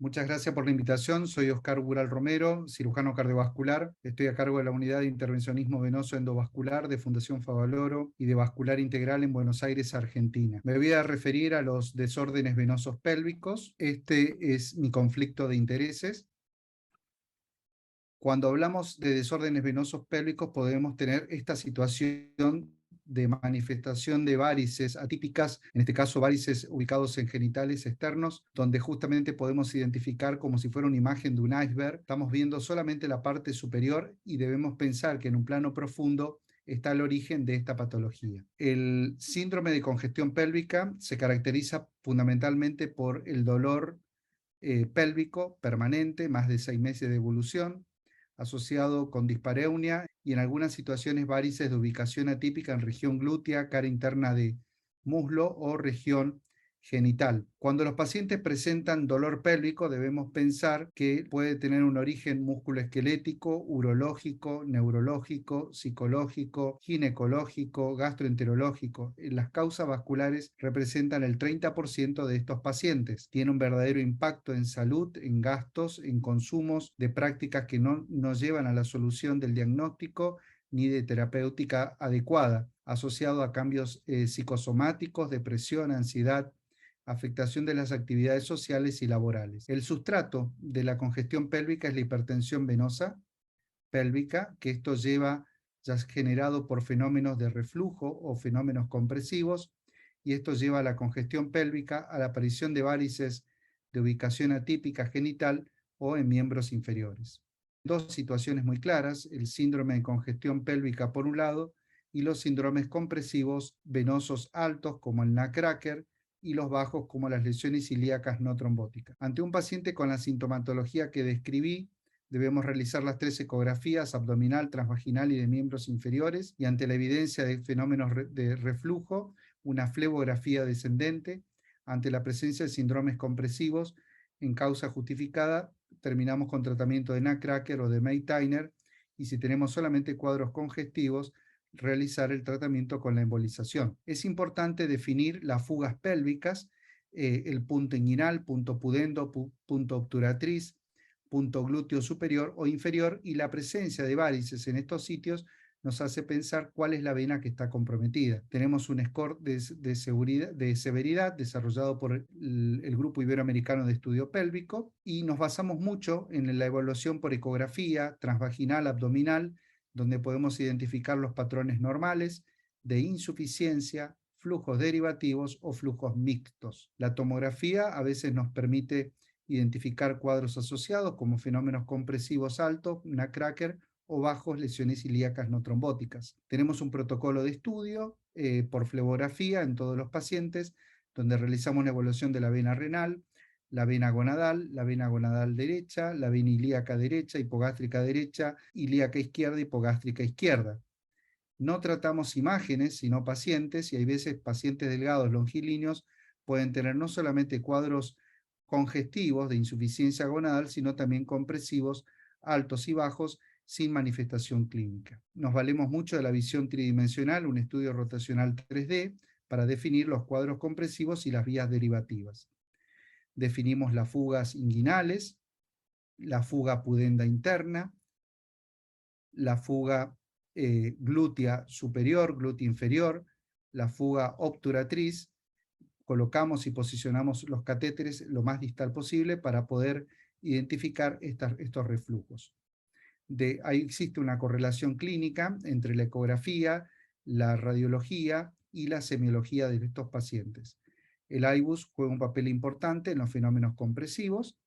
Muchas gracias por la invitación. Soy Oscar Bural Romero, cirujano cardiovascular. Estoy a cargo de la Unidad de Intervencionismo Venoso Endovascular de Fundación Favaloro y de Vascular Integral en Buenos Aires, Argentina. Me voy a referir a los desórdenes venosos pélvicos. Este es mi conflicto de intereses. Cuando hablamos de desórdenes venosos pélvicos, podemos tener esta situación de manifestación de varices atípicas, en este caso varices ubicados en genitales externos, donde justamente podemos identificar como si fuera una imagen de un iceberg. Estamos viendo solamente la parte superior y debemos pensar que en un plano profundo está el origen de esta patología. El síndrome de congestión pélvica se caracteriza fundamentalmente por el dolor pélvico permanente, más de 6 meses de evolución, asociado con dispareunia y en algunas situaciones varices de ubicación atípica en región glútea, cara interna de muslo o región genital. Cuando los pacientes presentan dolor pélvico, debemos pensar que puede tener un origen musculoesquelético, urológico, neurológico, psicológico, ginecológico, gastroenterológico. Las causas vasculares representan el 30% de estos pacientes. Tiene un verdadero impacto en salud, en gastos, en consumos de prácticas que no nos llevan a la solución del diagnóstico ni de terapéutica adecuada, asociado a cambios psicosomáticos, depresión, ansiedad, afectación de las actividades sociales y laborales. El sustrato de la congestión pélvica es la hipertensión venosa pélvica, que esto lleva ya generado por fenómenos de reflujo o fenómenos compresivos, y esto lleva a la congestión pélvica, a la aparición de varices de ubicación atípica genital o en miembros inferiores. Dos situaciones muy claras, el síndrome de congestión pélvica por un lado, y los síndromes compresivos venosos altos como el nutcracker y los bajos como las lesiones ilíacas no trombóticas. Ante un paciente con la sintomatología que describí, debemos realizar las 3 ecografías abdominal, transvaginal y de miembros inferiores, y ante la evidencia de fenómenos de reflujo, una flebografía descendente. Ante la presencia de síndromes compresivos en causa justificada, terminamos con tratamiento de nutcracker o de May-Tyner, y si tenemos solamente cuadros congestivos, realizar el tratamiento con la embolización. Es importante definir las fugas pélvicas, el punto inguinal, punto pudendo, punto obturatriz, punto glúteo superior o inferior, y la presencia de varices en estos sitios nos hace pensar cuál es la vena que está comprometida. Tenemos un score de severidad desarrollado por el Grupo Iberoamericano de Estudio Pélvico, y nos basamos mucho en la evaluación por ecografía transvaginal, abdominal, donde podemos identificar los patrones normales de insuficiencia, flujos derivativos o flujos mixtos. La tomografía a veces nos permite identificar cuadros asociados como fenómenos compresivos altos, nutcracker, o bajos, lesiones ilíacas no trombóticas. Tenemos un protocolo de estudio por flebografía en todos los pacientes, donde realizamos una evaluación de la vena renal, la vena gonadal derecha, la vena ilíaca derecha, hipogástrica derecha, ilíaca izquierda, hipogástrica izquierda. No tratamos imágenes, sino pacientes, y hay veces pacientes delgados longilíneos pueden tener no solamente cuadros congestivos de insuficiencia gonadal, sino también compresivos altos y bajos sin manifestación clínica. Nos valemos mucho de la visión tridimensional, un estudio rotacional 3D, para definir los cuadros compresivos y las vías derivativas. Definimos las fugas inguinales, la fuga pudenda interna, la fuga glútea superior, glútea inferior, la fuga obturatriz. Colocamos y posicionamos los catéteres lo más distal posible para poder identificar estos reflujos. Ahí existe una correlación clínica entre la ecografía, la radiología y la semiología de estos pacientes. El IBUS juega un papel importante en los fenómenos compresivos,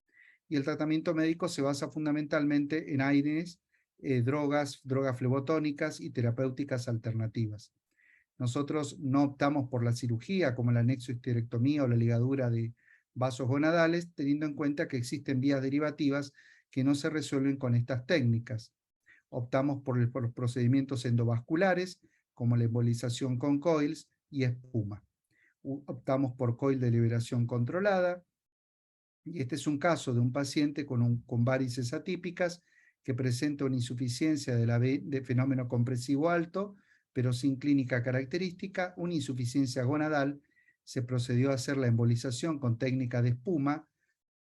y el tratamiento médico se basa fundamentalmente en AINES, drogas flebotónicas y terapéuticas alternativas. Nosotros no optamos por la cirugía como la anexohisterectomía o la ligadura de vasos gonadales, teniendo en cuenta que existen vías derivativas que no se resuelven con estas técnicas. Optamos por los procedimientos endovasculares, como la embolización con coils y espuma. Optamos por coil de liberación controlada, y este es un caso de un paciente con varices atípicas que presenta una insuficiencia de fenómeno compresivo alto, pero sin clínica característica, una insuficiencia gonadal. Se procedió a hacer la embolización con técnica de espuma,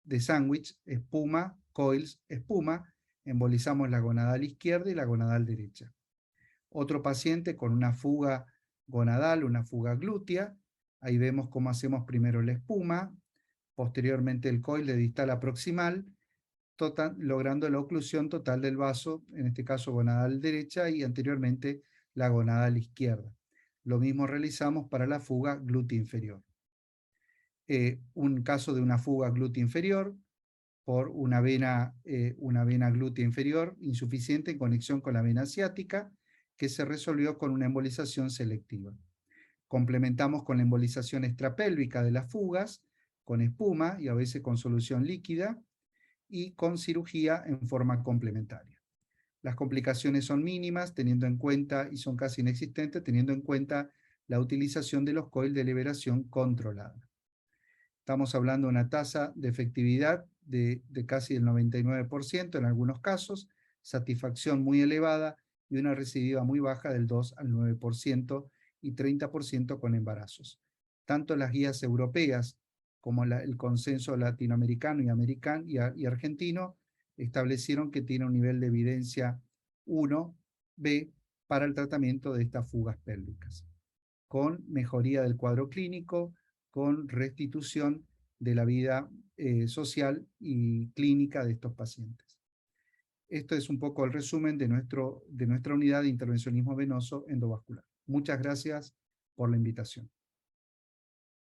de sándwich, espuma, coils, espuma, embolizamos la gonadal izquierda y la gonadal derecha. Otro paciente con una fuga gonadal, una fuga glútea, ahí vemos cómo hacemos primero la espuma, posteriormente el coil de distal a proximal, logrando la oclusión total del vaso, en este caso gonadal derecha y anteriormente la gonadal izquierda. Lo mismo realizamos para la fuga glútea inferior. Un caso de una fuga glútea inferior por una vena glútea inferior insuficiente en conexión con la vena ciática, que se resolvió con una embolización selectiva. Complementamos con la embolización extrapélvica de las fugas, con espuma y a veces con solución líquida, y con cirugía en forma complementaria. Las complicaciones son mínimas, teniendo en cuenta, y son casi inexistentes, teniendo en cuenta la utilización de los coils de liberación controlada. Estamos hablando de una tasa de efectividad de casi el 99% en algunos casos, satisfacción muy elevada y una recidiva muy baja del 2 al 9% y 30% con embarazos. Tanto las guías europeas como el consenso latinoamericano y argentino establecieron que tiene un nivel de evidencia 1B para el tratamiento de estas fugas pélvicas, con mejoría del cuadro clínico, con restitución de la vida social y clínica de estos pacientes. Esto es un poco el resumen de nuestra unidad de intervencionismo venoso endovascular. Muchas gracias por la invitación.